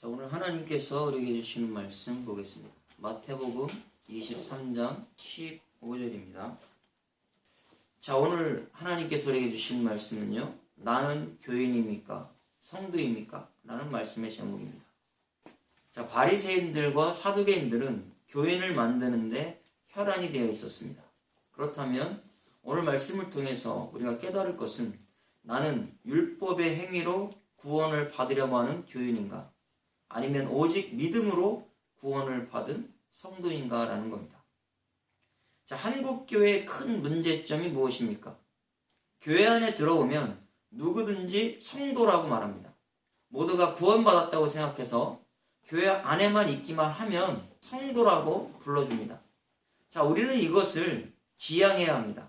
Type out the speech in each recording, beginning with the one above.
자, 오늘 하나님께서 우리에게 주시는 말씀 보겠습니다. 마태복음 23장 15절입니다. 자, 오늘 하나님께서 우리에게 주시는 말씀은요, 나는 교인입니까? 성도입니까? 라는 말씀의 제목입니다. 자, 바리새인들과 사두개인들은 교인을 만드는데 혈안이 되어 있었습니다. 그렇다면 오늘 말씀을 통해서 우리가 깨달을 것은 나는 율법의 행위로 구원을 받으려고 하는 교인인가? 아니면 오직 믿음으로 구원을 받은 성도인가? 라는 겁니다. 자, 한국교회의 큰 문제점이 무엇입니까? 교회 안에 들어오면 누구든지 성도라고 말합니다. 모두가 구원받았다고 생각해서 교회 안에만 있기만 하면 성도라고 불러줍니다. 자, 우리는 이것을 지양해야 합니다.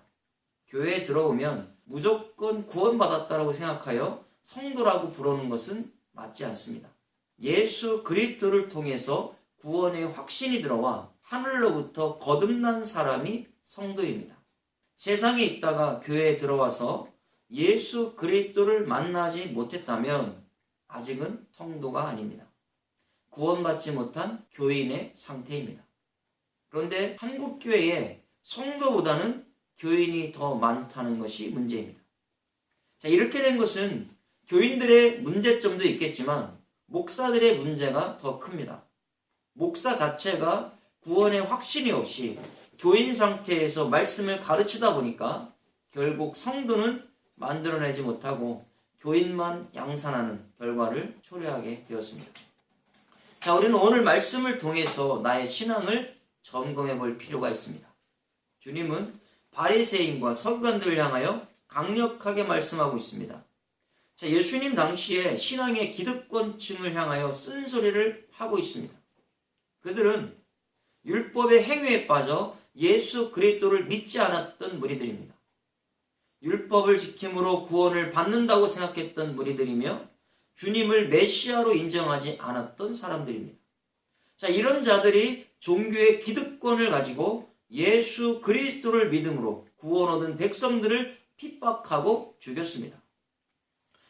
교회에 들어오면 무조건 구원받았다고 생각하여 성도라고 부르는 것은 맞지 않습니다. 예수 그리스도를 통해서 구원의 확신이 들어와 하늘로부터 거듭난 사람이 성도입니다. 세상에 있다가 교회에 들어와서 예수 그리스도를 만나지 못했다면 아직은 성도가 아닙니다. 구원받지 못한 교인의 상태입니다. 그런데 한국교회에 성도보다는 교인이 더 많다는 것이 문제입니다. 자, 이렇게 된 것은 교인들의 문제점도 있겠지만 목사들의 문제가 더 큽니다. 목사 자체가 구원의 확신이 없이 교인 상태에서 말씀을 가르치다 보니까 결국 성도는 만들어내지 못하고 교인만 양산하는 결과를 초래하게 되었습니다. 자, 우리는 오늘 말씀을 통해서 나의 신앙을 점검해 볼 필요가 있습니다. 주님은 바리새인과 서기관들을 향하여 강력하게 말씀하고 있습니다. 자, 예수님 당시에 신앙의 기득권층을 향하여 쓴소리를 하고 있습니다. 그들은 율법의 행위에 빠져 예수 그리스도를 믿지 않았던 무리들입니다. 율법을 지킴으로 구원을 받는다고 생각했던 무리들이며 주님을 메시아로 인정하지 않았던 사람들입니다. 자, 이런 자들이 종교의 기득권을 가지고 예수 그리스도를 믿음으로 구원 얻은 백성들을 핍박하고 죽였습니다.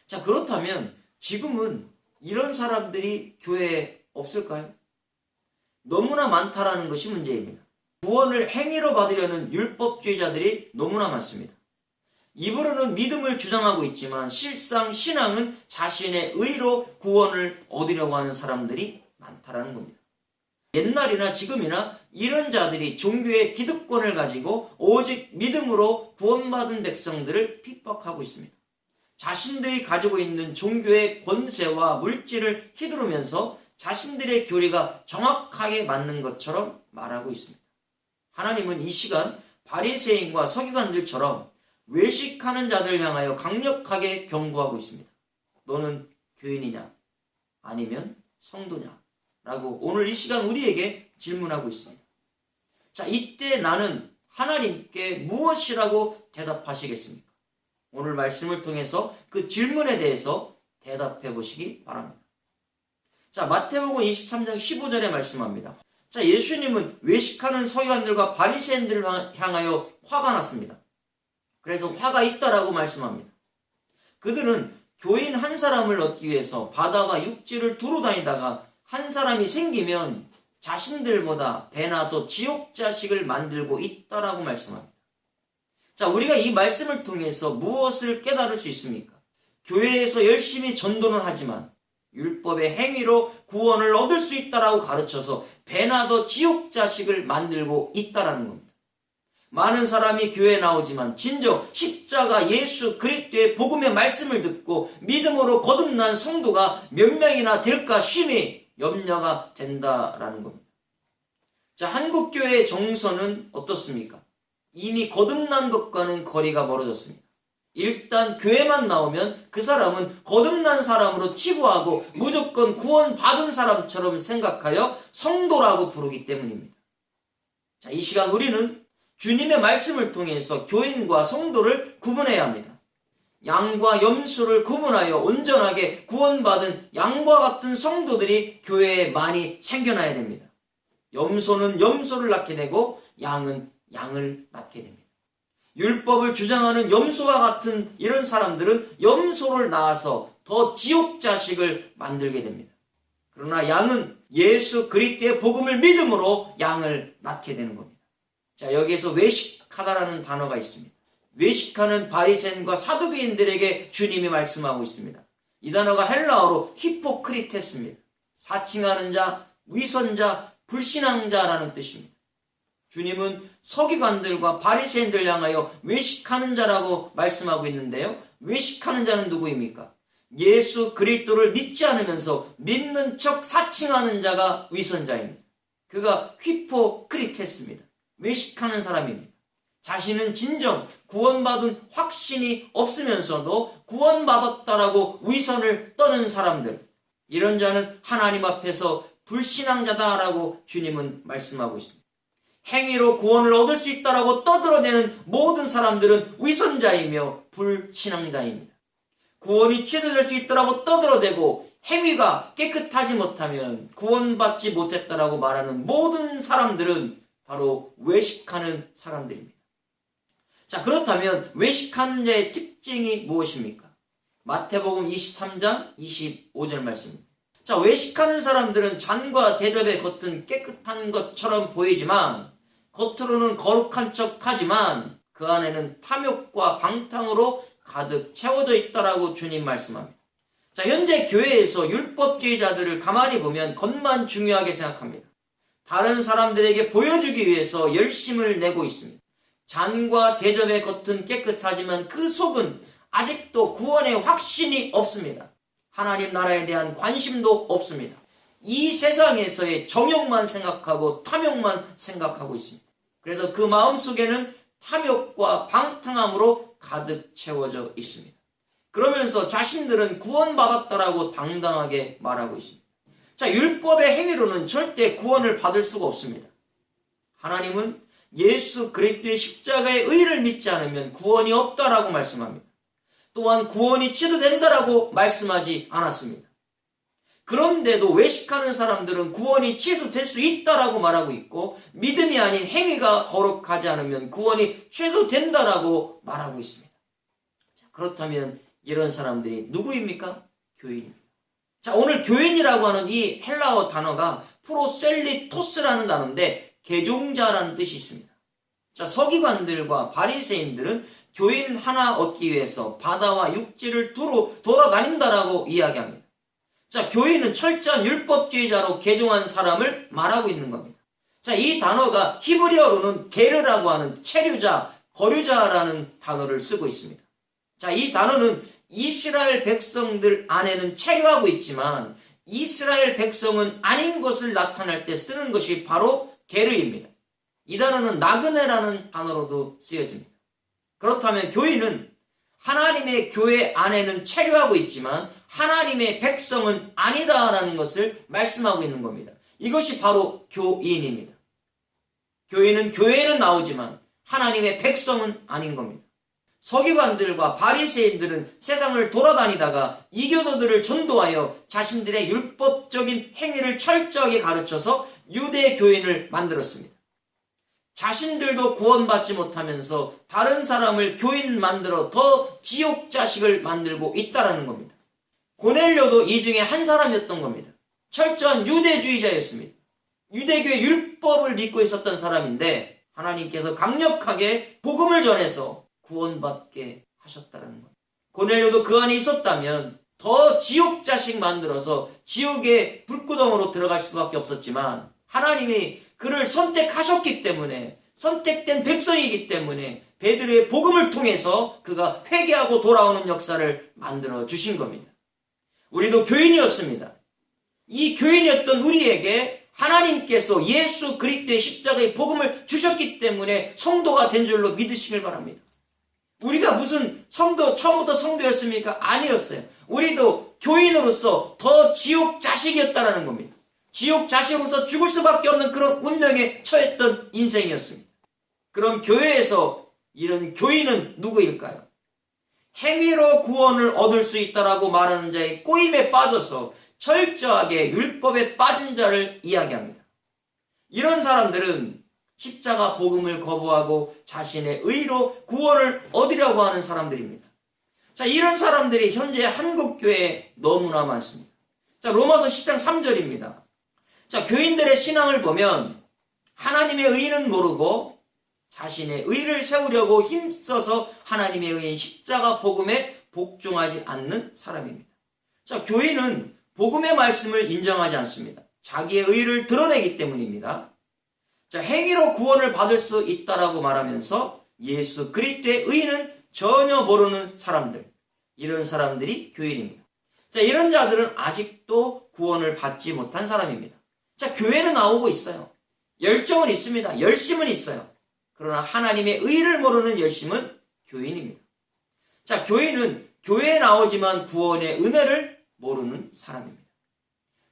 자, 그렇다면 지금은 이런 사람들이 교회에 없을까요? 너무나 많다라는 것이 문제입니다. 구원을 행위로 받으려는 율법주의자들이 너무나 많습니다. 입으로는 믿음을 주장하고 있지만 실상 신앙은 자신의 의로 구원을 얻으려고 하는 사람들이 많다라는 겁니다. 옛날이나 지금이나 이런 자들이 종교의 기득권을 가지고 오직 믿음으로 구원받은 백성들을 핍박하고 있습니다. 자신들이 가지고 있는 종교의 권세와 물질을 휘두르면서 자신들의 교리가 정확하게 맞는 것처럼 말하고 있습니다. 하나님은 이 시간 바리새인과 서기관들처럼 외식하는 자들 향하여 강력하게 경고하고 있습니다. 너는 교인이냐? 아니면 성도냐? 라고 오늘 이 시간 우리에게 질문하고 있습니다. 자, 이때 나는 하나님께 무엇이라고 대답하시겠습니까? 오늘 말씀을 통해서 그 질문에 대해서 대답해 보시기 바랍니다. 자, 마태복음 23장 15절에 말씀합니다. 자, 예수님은 외식하는 서기관들과 바리새인들을 향하여 화가 났습니다. 그래서 화가 있다라고 말씀합니다. 그들은 교인 한 사람을 얻기 위해서 바다와 육지를 두루 다니다가 한 사람이 생기면 자신들보다 배나 더 지옥 자식을 만들고 있다라고 말씀합니다. 자, 우리가 이 말씀을 통해서 무엇을 깨달을 수 있습니까? 교회에서 열심히 전도는 하지만 율법의 행위로 구원을 얻을 수 있다라고 가르쳐서 배나 더 지옥 자식을 만들고 있다라는 겁니다. 많은 사람이 교회에 나오지만 진정 십자가 예수 그리스도의 복음의 말씀을 듣고 믿음으로 거듭난 성도가 몇 명이나 될까 심히 염려가 된다라는 겁니다. 자, 한국교회의 정서는 어떻습니까? 이미 거듭난 것과는 거리가 멀어졌습니다. 일단 교회만 나오면 그 사람은 거듭난 사람으로 치부하고 무조건 구원받은 사람처럼 생각하여 성도라고 부르기 때문입니다. 자, 이 시간 우리는 주님의 말씀을 통해서 교인과 성도를 구분해야 합니다. 양과 염소를 구분하여 온전하게 구원받은 양과 같은 성도들이 교회에 많이 생겨나야 됩니다. 염소는 염소를 낳게 되고 양은 양을 낳게 됩니다. 율법을 주장하는 염소와 같은 이런 사람들은 염소를 낳아서 더 지옥 자식을 만들게 됩니다. 그러나 양은 예수 그리스도의 복음을 믿음으로 양을 낳게 되는 겁니다. 자, 여기에서 외식하다라는 단어가 있습니다. 외식하는 바리새인과 사두개인들에게 주님이 말씀하고 있습니다. 이 단어가 헬라어로 히포크리테스입니다. 사칭하는 자, 위선자, 불신앙자라는 뜻입니다. 주님은 서기관들과 바리새인들 향하여 외식하는 자라고 말씀하고 있는데요. 외식하는 자는 누구입니까? 예수 그리스도를 믿지 않으면서 믿는 척 사칭하는 자가 위선자입니다. 그가 히포크리테스입니다. 외식하는 사람입니다. 자신은 진정 구원받은 확신이 없으면서도 구원받았다라고 위선을 떠는 사람들, 이런 자는 하나님 앞에서 불신앙자다라고 주님은 말씀하고 있습니다. 행위로 구원을 얻을 수 있다라고 떠들어대는 모든 사람들은 위선자이며 불신앙자입니다. 구원이 취소될 수 있다라고 떠들어대고 행위가 깨끗하지 못하면 구원받지 못했다라고 말하는 모든 사람들은 바로 외식하는 사람들입니다. 자, 그렇다면 외식하는 자의 특징이 무엇입니까? 마태복음 23장 25절 말씀입니다. 자, 외식하는 사람들은 잔과 대접의 겉은 깨끗한 것처럼 보이지만 겉으로는 거룩한 척하지만 그 안에는 탐욕과 방탕으로 가득 채워져 있다라고 주님 말씀합니다. 자, 현재 교회에서 율법주의자들을 가만히 보면 겉만 중요하게 생각합니다. 다른 사람들에게 보여주기 위해서 열심을 내고 있습니다. 잔과 대접의 겉은 깨끗하지만 그 속은 아직도 구원의 확신이 없습니다. 하나님 나라에 대한 관심도 없습니다. 이 세상에서의 정욕만 생각하고 탐욕만 생각하고 있습니다. 그래서 그 마음속에는 탐욕과 방탕함으로 가득 채워져 있습니다. 그러면서 자신들은 구원받았다라고 당당하게 말하고 있습니다. 자, 율법의 행위로는 절대 구원을 받을 수가 없습니다. 하나님은 예수 그리스도의 십자가의 의를 믿지 않으면 구원이 없다라고 말씀합니다. 또한 구원이 취소된다라고 말씀하지 않았습니다. 그런데도 외식하는 사람들은 구원이 취소될 수 있다라고 말하고 있고 믿음이 아닌 행위가 거룩하지 않으면 구원이 취소된다라고 말하고 있습니다. 자, 그렇다면 이런 사람들이 누구입니까? 교인입니다. 자, 오늘 교인이라고 하는 이 헬라어 단어가 프로셀리토스라는 단어인데 개종자라는 뜻이 있습니다. 자, 서기관들과 바리새인들은 교인 하나 얻기 위해서 바다와 육지를 두루 돌아다닌다라고 이야기합니다. 자, 교인은 철저한 율법주의자로 개종한 사람을 말하고 있는 겁니다. 자, 이 단어가 히브리어로는 게르라고 하는 체류자, 거류자라는 단어를 쓰고 있습니다. 자, 이 단어는 이스라엘 백성들 안에는 체류하고 있지만 이스라엘 백성은 아닌 것을 나타낼 때 쓰는 것이 바로 게르입니다. 이 단어는 나그네라는 단어로도 쓰여집니다. 그렇다면 교인은 하나님의 교회 안에는 체류하고 있지만 하나님의 백성은 아니다라는 것을 말씀하고 있는 겁니다. 이것이 바로 교인입니다. 교인은 교회에는 나오지만 하나님의 백성은 아닌 겁니다. 서기관들과 바리새인들은 세상을 돌아다니다가 이교도들을 전도하여 자신들의 율법적인 행위를 철저하게 가르쳐서 유대 교인을 만들었습니다. 자신들도 구원받지 못하면서 다른 사람을 교인 만들어 더 지옥 자식을 만들고 있다라는 겁니다. 고넬료도 이 중에 한 사람이었던 겁니다. 철저한 유대주의자였습니다. 유대교의 율법을 믿고 있었던 사람인데 하나님께서 강력하게 복음을 전해서 구원받게 하셨다는 것. 고넬료도 그 안에 있었다면 더 지옥 자식 만들어서 지옥의 불구덩으로 들어갈 수밖에 없었지만 하나님이 그를 선택하셨기 때문에 선택된 백성이기 때문에 베드로의 복음을 통해서 그가 회개하고 돌아오는 역사를 만들어 주신 겁니다. 우리도 교인이었습니다. 이 교인이었던 우리에게 하나님께서 예수 그리스도의 십자가의 복음을 주셨기 때문에 성도가 된 줄로 믿으시길 바랍니다. 우리가 무슨 성도, 처음부터 성도였습니까? 아니었어요. 우리도 교인으로서 더 지옥 자식이었다라는 겁니다. 지옥 자식으로서 죽을 수밖에 없는 그런 운명에 처했던 인생이었습니다. 그럼 교회에서 이런 교인은 누구일까요? 행위로 구원을 얻을 수 있다라고 말하는 자의 꼬임에 빠져서 철저하게 율법에 빠진 자를 이야기합니다. 이런 사람들은 십자가 복음을 거부하고 자신의 의로 구원을 얻으려고 하는 사람들입니다. 자, 이런 사람들이 현재 한국교회에 너무나 많습니다. 자, 로마서 10장 3절입니다. 자, 교인들의 신앙을 보면 하나님의 의는 모르고 자신의 의를 세우려고 힘써서 하나님의 의인 십자가 복음에 복종하지 않는 사람입니다. 자, 교인은 복음의 말씀을 인정하지 않습니다. 자기의 의를 드러내기 때문입니다. 자, 행위로 구원을 받을 수 있다라고 말하면서 예수 그리스도의 의는 전혀 모르는 사람들, 이런 사람들이 교인입니다. 자, 이런 자들은 아직도 구원을 받지 못한 사람입니다. 자, 교회는 나오고 있어요. 열정은 있습니다. 열심은 있어요. 그러나 하나님의 의를 모르는 열심은 교인입니다. 자, 교인은 교회에 나오지만 구원의 은혜를 모르는 사람입니다.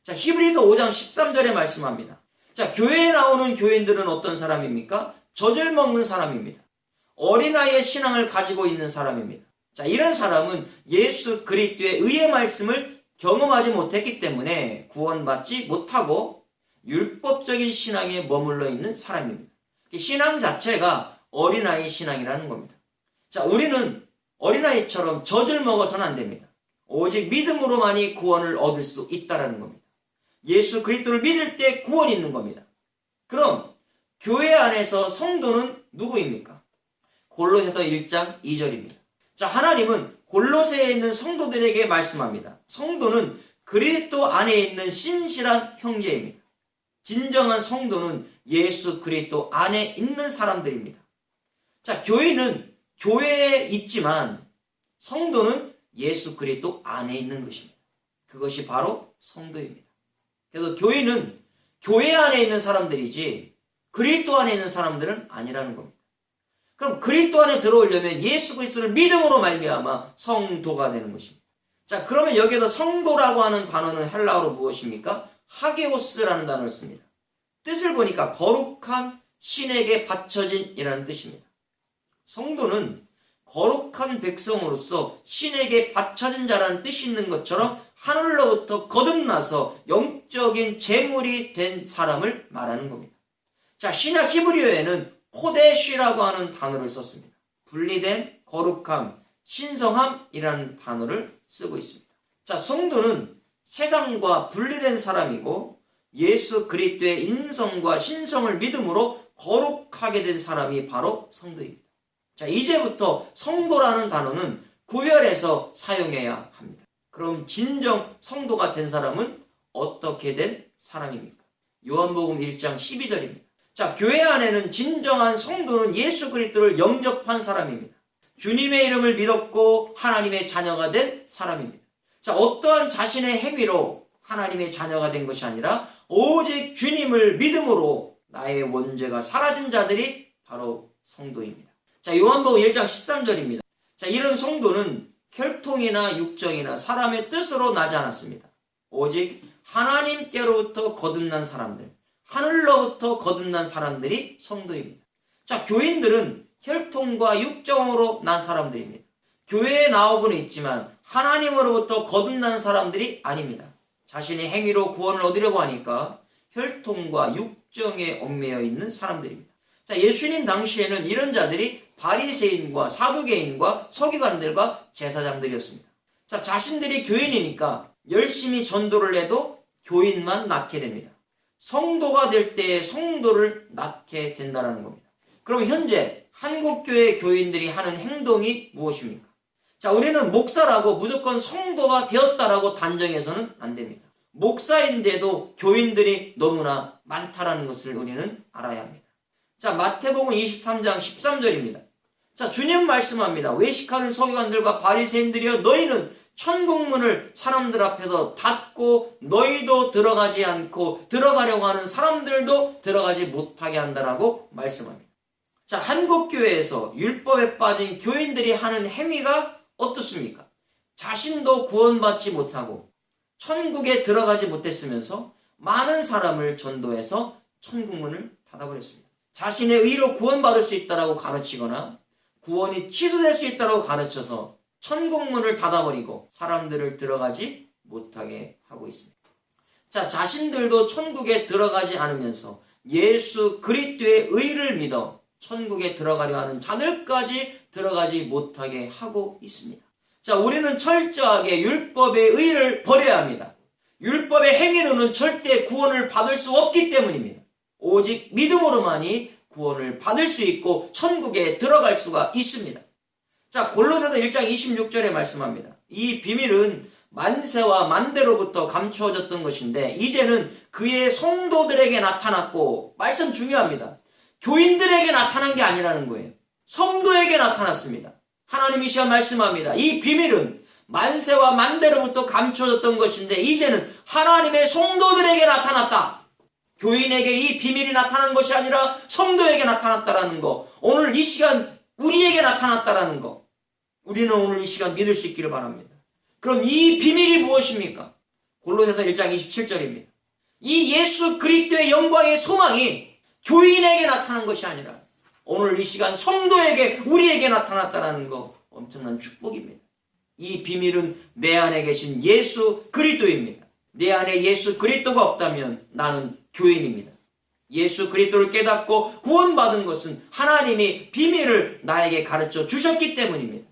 자, 히브리서 5장 13절에 말씀합니다. 자, 교회에 나오는 교인들은 어떤 사람입니까? 젖을 먹는 사람입니다. 어린아이의 신앙을 가지고 있는 사람입니다. 자, 이런 사람은 예수 그리스도의 의의 말씀을 경험하지 못했기 때문에 구원받지 못하고 율법적인 신앙에 머물러 있는 사람입니다. 신앙 자체가 어린아이 신앙이라는 겁니다. 자, 우리는 어린아이처럼 젖을 먹어서는 안 됩니다. 오직 믿음으로만이 구원을 얻을 수 있다는 겁니다. 예수 그리스도를 믿을 때 구원이 있는 겁니다. 그럼 교회 안에서 성도는 누구입니까? 골로새서 1장 2절입니다. 자, 하나님은 골로새에 있는 성도들에게 말씀합니다. 성도는 그리스도 안에 있는 신실한 형제입니다. 진정한 성도는 예수 그리스도 안에 있는 사람들입니다. 자, 교인은 교회에 있지만 성도는 예수 그리스도 안에 있는 것입니다. 그것이 바로 성도입니다. 그래서 교인은 교회 안에 있는 사람들이지 그리스도 안에 있는 사람들은 아니라는 겁니다. 그럼 그리스도 안에 들어오려면 예수 그리스도를 믿음으로 말미암아 성도가 되는 것입니다. 자, 그러면 여기에서 성도라고 하는 단어는 헬라어로 무엇입니까? 하게오스라는 단어를 씁니다. 뜻을 보니까 거룩한 신에게 바쳐진 이라는 뜻입니다. 성도는 거룩한 백성으로서 신에게 바쳐진 자라는 뜻이 있는 것처럼 하늘로부터 거듭나서 영적인 제물이 된 사람을 말하는 겁니다. 자, 신약 히브리어에는 코데시라고 하는 단어를 썼습니다. 분리된 거룩함, 신성함이라는 단어를 쓰고 있습니다. 자, 성도는 세상과 분리된 사람이고 예수 그리스도의 인성과 신성을 믿음으로 거룩하게 된 사람이 바로 성도입니다. 자, 이제부터 성도라는 단어는 구별해서 사용해야 합니다. 그럼 진정 성도가 된 사람은 어떻게 된 사람입니까? 요한복음 1장 12절입니다. 자, 교회 안에는 진정한 성도는 예수 그리스도를 영접한 사람입니다. 주님의 이름을 믿었고 하나님의 자녀가 된 사람입니다. 자, 어떠한 자신의 행위로 하나님의 자녀가 된 것이 아니라 오직 주님을 믿음으로 나의 원죄가 사라진 자들이 바로 성도입니다. 자, 요한복음 1장 13절입니다. 자, 이런 성도는 혈통이나 육정이나 사람의 뜻으로 나지 않았습니다. 오직 하나님께로부터 거듭난 사람들, 하늘로부터 거듭난 사람들이 성도입니다. 자, 교인들은 혈통과 육정으로 난 사람들입니다. 교회에 나오고는 있지만 하나님으로부터 거듭난 사람들이 아닙니다. 자신의 행위로 구원을 얻으려고 하니까 혈통과 육정에 얽매여 있는 사람들입니다. 자, 예수님 당시에는 이런 자들이 바리새인과 사두개인과 서기관들과 제사장들이었습니다. 자, 자신들이 교인이니까 열심히 전도를 해도 교인만 낳게 됩니다. 성도가 될 때에 성도를 낳게 된다는 겁니다. 그럼 현재 한국교회 교인들이 하는 행동이 무엇입니까? 자, 우리는 목사라고 무조건 성도가 되었다라고 단정해서는 안 됩니다. 목사인데도 교인들이 너무나 많다라는 것을 우리는 알아야 합니다. 자, 마태복음 23장 13절입니다. 자, 주님 말씀합니다. 외식하는 서기관들과 바리새인들이여, 너희는 천국문을 사람들 앞에서 닫고 너희도 들어가지 않고 들어가려고 하는 사람들도 들어가지 못하게 한다라고 말씀합니다. 자, 한국교회에서 율법에 빠진 교인들이 하는 행위가 어떻습니까? 자신도 구원받지 못하고 천국에 들어가지 못했으면서 많은 사람을 전도해서 천국문을 닫아버렸습니다. 자신의 의로 구원받을 수 있다라고 가르치거나 구원이 취소될 수 있다라고 가르쳐서 천국문을 닫아버리고 사람들을 들어가지 못하게 하고 있습니다. 자, 자신들도 천국에 들어가지 않으면서 예수 그리스도의 의를 믿어 천국에 들어가려 하는 자들까지 들어가지 못하게 하고 있습니다. 자, 우리는 철저하게 율법의 의를 버려야 합니다. 율법의 행위로는 절대 구원을 받을 수 없기 때문입니다. 오직 믿음으로만이 구원을 받을 수 있고 천국에 들어갈 수가 있습니다. 자, 골로새서 1장 26절에 말씀합니다. 이 비밀은 만세와 만대로부터 감추어졌던 것인데 이제는 그의 성도들에게 나타났고, 말씀 중요합니다. 교인들에게 나타난 게 아니라는 거예요. 성도에게 나타났습니다. 하나님이 시간 말씀합니다. 이 비밀은 만세와 만대로부터 감춰졌던 것인데 이제는 하나님의 성도들에게 나타났다. 교인에게 이 비밀이 나타난 것이 아니라 성도에게 나타났다라는 거, 오늘 이 시간 우리에게 나타났다라는 거, 우리는 오늘 이 시간 믿을 수 있기를 바랍니다. 그럼 이 비밀이 무엇입니까? 골로새서 1장 27절입니다. 이 예수 그리스도의 영광의 소망이 교인에게 나타난 것이 아니라 오늘 이 시간 성도에게, 우리에게 나타났다는 거, 엄청난 축복입니다. 이 비밀은 내 안에 계신 예수 그리스도입니다. 내 안에 예수 그리스도가 없다면 나는 교인입니다. 예수 그리스도를 깨닫고 구원받은 것은 하나님이 비밀을 나에게 가르쳐 주셨기 때문입니다.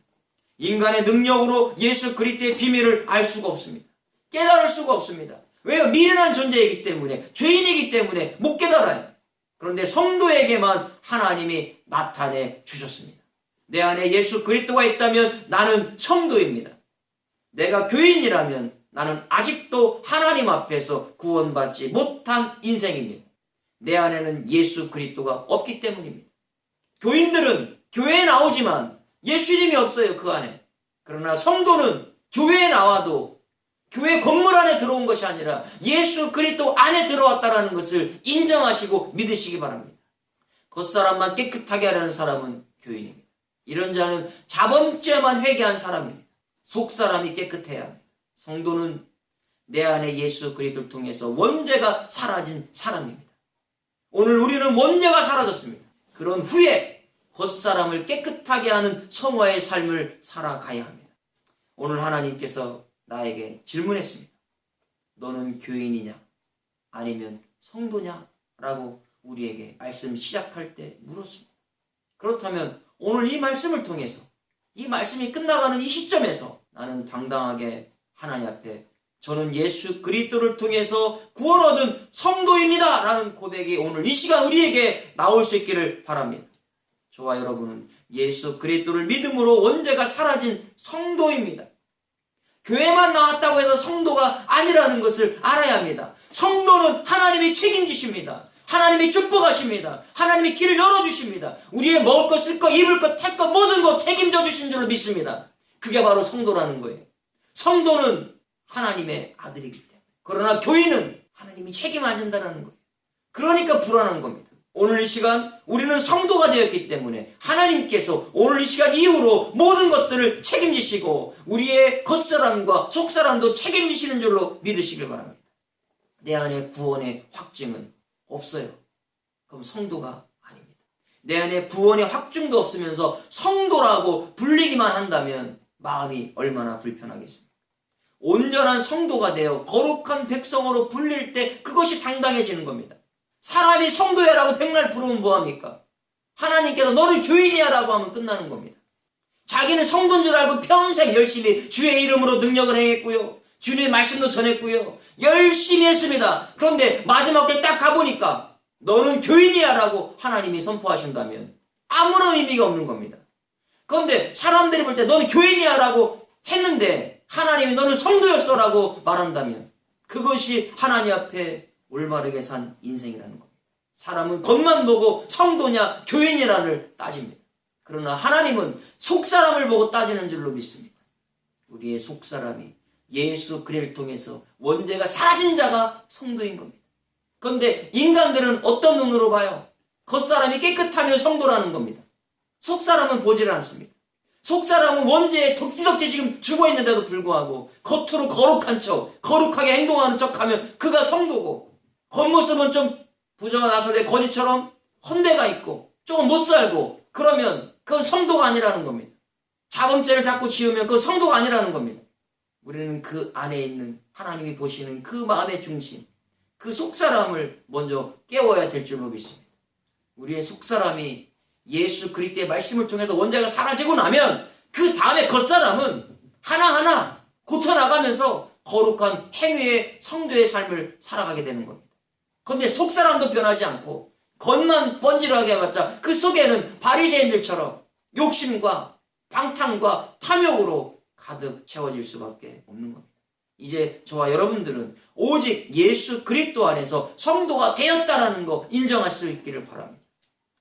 인간의 능력으로 예수 그리스도의 비밀을 알 수가 없습니다. 깨달을 수가 없습니다. 왜요? 미련한 존재이기 때문에, 죄인이기 때문에 못 깨달아요. 그런데 성도에게만 하나님이 나타내 주셨습니다. 내 안에 예수 그리스도가 있다면 나는 성도입니다. 내가 교인이라면 나는 아직도 하나님 앞에서 구원받지 못한 인생입니다. 내 안에는 예수 그리스도가 없기 때문입니다. 교인들은 교회에 나오지만 예수 이름이 없어요, 그 안에. 그러나 성도는 교회에 나와도 교회 건물 안에 들어온 것이 아니라 예수 그리스도 안에 들어왔다는 것을 인정하시고 믿으시기 바랍니다. 겉사람만 깨끗하게 하려는 사람은 교인입니다. 이런 자는 자범죄만 회개한 사람입니다. 속사람이 깨끗해야 합니다. 성도는 내 안에 예수 그리스도를 통해서 원죄가 사라진 사람입니다. 오늘 우리는 원죄가 사라졌습니다. 그런 후에 겉사람을 깨끗하게 하는 성화의 삶을 살아가야 합니다. 오늘 하나님께서 나에게 질문했습니다. 너는 교인이냐? 아니면 성도냐? 라고 우리에게 말씀 시작할 때 물었습니다. 그렇다면 오늘 이 말씀을 통해서, 이 말씀이 끝나가는 이 시점에서 나는 당당하게 하나님 앞에 저는 예수 그리스도를 통해서 구원 얻은 성도입니다 라는 고백이 오늘 이 시간 우리에게 나올 수 있기를 바랍니다. 저와 여러분은 예수 그리스도를 믿음으로 원죄가 사라진 성도입니다. 교회만 나왔다고 해서 성도가 아니라는 것을 알아야 합니다. 성도는 하나님이 책임지십니다. 하나님이 축복하십니다. 하나님이 길을 열어주십니다. 우리의 먹을 것, 쓸 것, 입을 것, 탈 것, 모든 것 책임져 주신 줄로 믿습니다. 그게 바로 성도라는 거예요. 성도는 하나님의 아들이기 때문에. 그러나 교인은 하나님이 책임 안 진다는 거예요. 그러니까 불안한 겁니다. 오늘 이 시간 우리는 성도가 되었기 때문에 하나님께서 오늘 이 시간 이후로 모든 것들을 책임지시고 우리의 겉사람과 속사람도 책임지시는 줄로 믿으시길 바랍니다. 내 안에 구원의 확증은 없어요. 그럼 성도가 아닙니다. 내 안에 구원의 확증도 없으면서 성도라고 불리기만 한다면 마음이 얼마나 불편하겠습니까? 온전한 성도가 되어 거룩한 백성으로 불릴 때 그것이 당당해지는 겁니다. 사람이 성도야라고 백날 부르면 뭐합니까? 하나님께서 너는 교인이야라고 하면 끝나는 겁니다. 자기는 성도인 줄 알고 평생 열심히 주의 이름으로 능력을 행했고요, 주님의 말씀도 전했고요, 열심히 했습니다. 그런데 마지막 때 딱 가보니까 너는 교인이야라고 하나님이 선포하신다면 아무런 의미가 없는 겁니다. 그런데 사람들이 볼 때 너는 교인이야라고 했는데 하나님이 너는 성도였어라고 말한다면 그것이 하나님 앞에 올바르게 산 인생이라는 겁니다. 사람은 겉만 보고 성도냐 교인이라를 따집니다. 그러나 하나님은 속사람을 보고 따지는 줄로 믿습니다. 우리의 속사람이 예수 그리스도를 통해서 원죄가 사라진 자가 성도인 겁니다. 그런데 인간들은 어떤 눈으로 봐요? 겉사람이 깨끗하면 성도라는 겁니다. 속사람은 보지를 않습니다. 속사람은 원죄에 덕지덕지 지금 죽어있는데도 불구하고 겉으로 거룩한 척, 거룩하게 행동하는 척하면 그가 성도고, 겉모습은 좀 부정한 나설의 거지처럼 헌데가 있고 조금 못 살고 그러면 그건 성도가 아니라는 겁니다. 자범죄를 자꾸 지으면 그건 성도가 아니라는 겁니다. 우리는 그 안에 있는 하나님이 보시는 그 마음의 중심, 그 속사람을 먼저 깨워야 될 줄로 믿습니다. 우리의 속사람이 예수 그리스도의 말씀을 통해서 원죄가 사라지고 나면 그 다음에 겉사람은 하나하나 고쳐나가면서 거룩한 행위의 성도의 삶을 살아가게 되는 겁니다. 그런데 속사람도 변하지 않고 겉만 번지르하게 해봤자 그 속에는 바리새인들처럼 욕심과 방탕과 탐욕으로 가득 채워질 수밖에 없는 겁니다. 이제 저와 여러분들은 오직 예수 그리스도 안에서 성도가 되었다라는 거 인정할 수 있기를 바랍니다.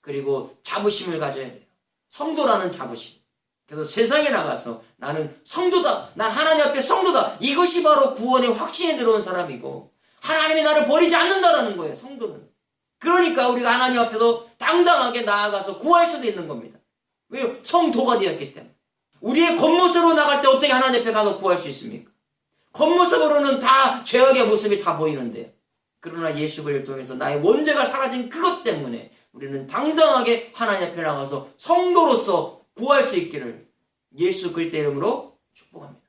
그리고 자부심을 가져야 돼요. 성도라는 자부심. 그래서 세상에 나가서 나는 성도다, 난 하나님 앞에 성도다, 이것이 바로 구원의 확신에 들어온 사람이고 하나님이 나를 버리지 않는다라는 거예요. 성도는. 그러니까 우리가 하나님 앞에서 당당하게 나아가서 구할 수도 있는 겁니다. 왜요? 성도가 되었기 때문에. 우리의 겉모습으로 나갈 때 어떻게 하나님 앞에 가서 구할 수 있습니까? 겉모습으로는 다 죄악의 모습이 다 보이는데, 그러나 예수 그리스도를 통해서 나의 원죄가 사라진 그것 때문에 우리는 당당하게 하나님 앞에 나가서 성도로서 구할 수 있기를 예수 그리스도의 이름으로 축복합니다.